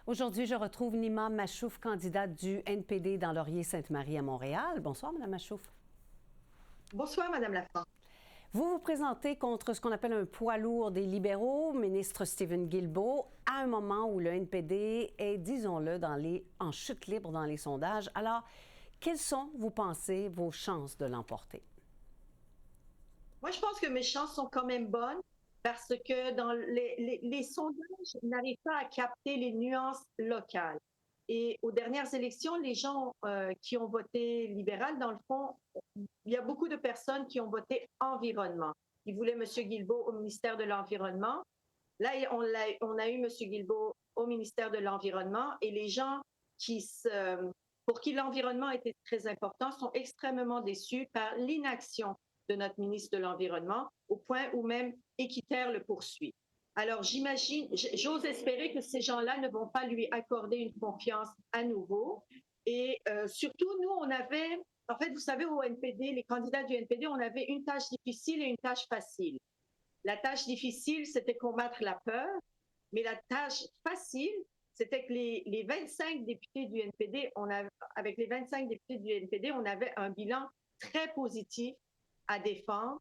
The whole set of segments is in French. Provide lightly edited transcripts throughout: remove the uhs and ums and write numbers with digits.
Aujourd'hui, je retrouve Nima Machouf, candidate du NPD dans Laurier-Sainte-Marie à Montréal. Bonsoir, Mme Machouf. Bonsoir, Madame Lafrance. Vous vous présentez contre ce qu'on appelle un poids lourd des libéraux, ministre Stephen Guilbeault, à un moment où le NPD est, disons-le, en chute libre dans les sondages. Alors, quelles sont, vous pensez, vos chances de l'emporter? Moi, je pense que mes chances sont quand même bonnes parce que dans les sondages n'arrivent pas à capter les nuances locales. Et aux dernières élections, les gens qui ont voté libéral, dans le fond, il y a beaucoup de personnes qui ont voté environnement. Ils voulaient M. Guilbeault au ministère de l'Environnement. Là, on a eu M. Guilbeault au ministère de l'Environnement et les gens pour qui l'environnement était très important sont extrêmement déçus par l'inaction de notre ministre de l'Environnement, au point où même Équiterre le poursuit. Alors, j'ose espérer que ces gens-là ne vont pas lui accorder une confiance à nouveau. Et surtout, nous, en fait, vous savez, au NPD, les candidats du NPD, on avait une tâche difficile et une tâche facile. La tâche difficile, c'était combattre la peur, mais la tâche facile, c'était que les 25 députés du NPD, avec les 25 députés du NPD, on avait un bilan très positif à défendre.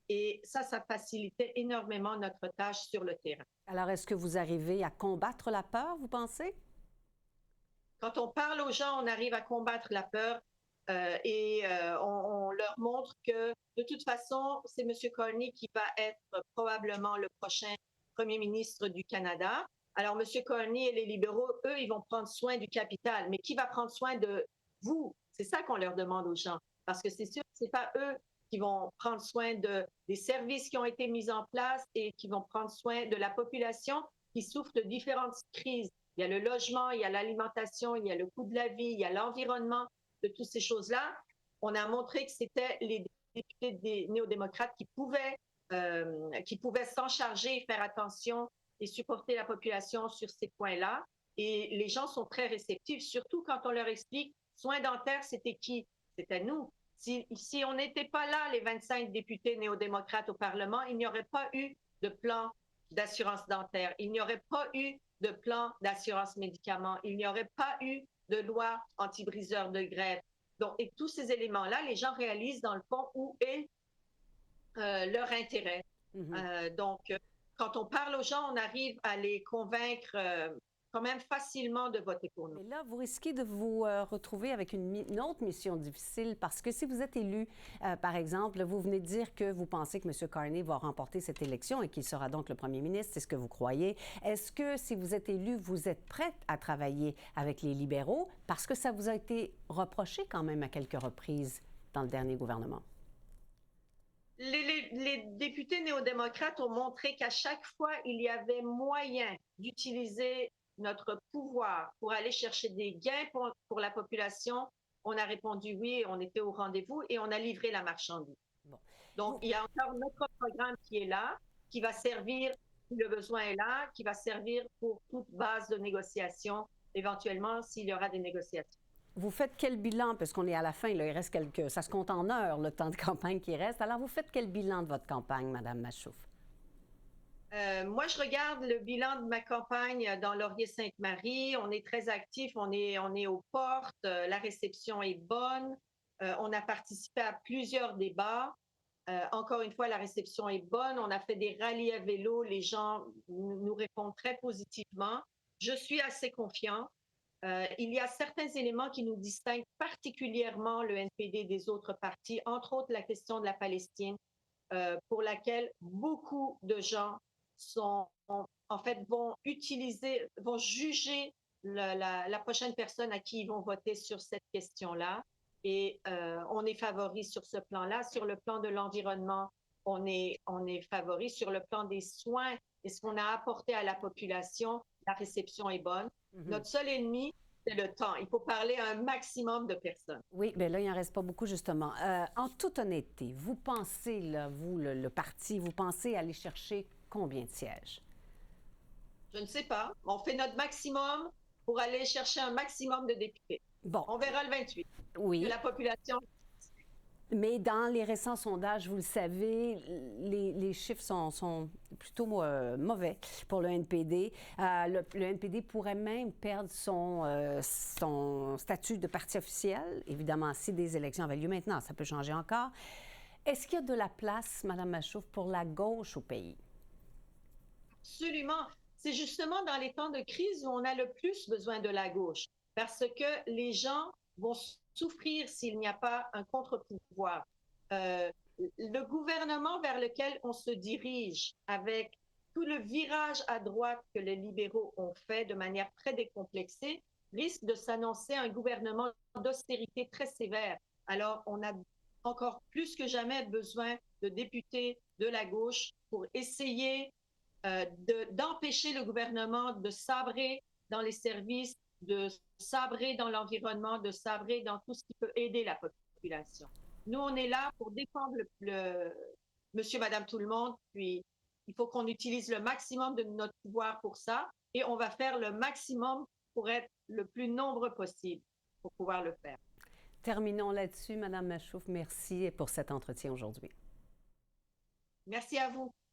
Et ça facilitait énormément notre tâche sur le terrain. Alors, est-ce que vous arrivez à combattre la peur, vous pensez? Quand on parle aux gens, on arrive à combattre la peur on leur montre que, de toute façon, c'est M. Carney qui va être probablement le prochain premier ministre du Canada. Alors, M. Carney et les libéraux, eux, ils vont prendre soin du capital. Mais qui va prendre soin de vous? C'est ça qu'on leur demande aux gens. Parce que c'est sûr que ce n'est pas eux qui vont prendre soin des services qui ont été mis en place et qui vont prendre soin de la population qui souffre de différentes crises. Il y a le logement, il y a l'alimentation, il y a le coût de la vie, il y a l'environnement, de toutes ces choses-là. On a montré que c'était les députés des néo-démocrates qui pouvaient s'en charger et faire attention et supporter la population sur ces points-là. Et les gens sont très réceptifs, surtout quand on leur explique soins dentaires, c'était qui? C'était nous. Si on n'était pas là, les 25 députés néo-démocrates au Parlement, il n'y aurait pas eu de plan d'assurance dentaire. Il n'y aurait pas eu de plan d'assurance médicaments. Il n'y aurait pas eu de loi anti-briseur de grève. Donc, et tous ces éléments-là, les gens réalisent dans le fond où est leur intérêt. Donc, quand on parle aux gens, on arrive à les convaincre quand même facilement de voter pour nous. Mais là, vous risquez de vous retrouver avec une autre mission difficile parce que si vous êtes élu, par exemple, vous venez de dire que vous pensez que M. Carney va remporter cette élection et qu'il sera donc le premier ministre, c'est ce que vous croyez. Est-ce que si vous êtes élu, vous êtes prête à travailler avec les libéraux parce que ça vous a été reproché quand même à quelques reprises dans le dernier gouvernement? Les députés néo-démocrates ont montré qu'à chaque fois, il y avait moyen d'utiliser notre pouvoir pour aller chercher des gains pour la population. On a répondu oui, on était au rendez-vous et on a livré la marchandise. Bon. Donc, il y a encore notre programme qui est là, qui va servir, si le besoin est là, qui va servir pour toute base de négociation, éventuellement, s'il y aura des négociations. Vous faites quel bilan, parce qu'on est à la fin, là, il reste ça se compte en heures, le temps de campagne qui reste. Alors, vous faites quel bilan de votre campagne, Mme Machouf? Moi, je regarde le bilan de ma campagne dans Laurier-Sainte-Marie. On est très actifs, on est aux portes, la réception est bonne. On a participé à plusieurs débats. Encore une fois, la réception est bonne. On a fait des rallyes à vélo. Les gens nous répondent très positivement. Je suis assez confiant. Il y a certains éléments qui nous distinguent particulièrement le NPD des autres partis, entre autres la question de la Palestine, pour laquelle beaucoup de gens vont juger la prochaine personne à qui ils vont voter sur cette question-là. Et on est favori sur ce plan-là. Sur le plan de l'environnement, on est favori. Sur le plan des soins et ce qu'on a apporté à la population, la réception est bonne. Notre seul ennemi, c'est le temps. Il faut parler à un maximum de personnes. Oui, bien là, il n'en reste pas beaucoup, justement. En toute honnêteté, vous pensez, là, vous, le parti, vous pensez aller chercher combien de sièges? Je ne sais pas. On fait notre maximum pour aller chercher un maximum de députés. Bon. On verra le 28. Oui. Que la population... Mais dans les récents sondages, vous le savez, les chiffres sont plutôt mauvais pour le NPD. Le NPD pourrait même perdre son statut de parti officiel, évidemment, si des élections avaient lieu maintenant. Ça peut changer encore. Est-ce qu'il y a de la place, Mme Mashouf, pour la gauche au pays? Absolument. C'est justement dans les temps de crise où on a le plus besoin de la gauche, parce que les gens vont souffrir s'il n'y a pas un contre-pouvoir. Euh, le gouvernement vers lequel on se dirige avec tout le virage à droite que les libéraux ont fait de manière très décomplexée risque de s'annoncer un gouvernement d'austérité très sévère. Alors, on a encore plus que jamais besoin de députés de la gauche pour essayer d'empêcher le gouvernement de sabrer dans les services, de sabrer dans l'environnement, de sabrer dans tout ce qui peut aider la population. Nous, on est là pour défendre monsieur, madame, tout le monde, puis il faut qu'on utilise le maximum de notre pouvoir pour ça, et on va faire le maximum pour être le plus nombreux possible pour pouvoir le faire. Terminons là-dessus, Mme Mashouf. Merci pour cet entretien aujourd'hui. Merci à vous.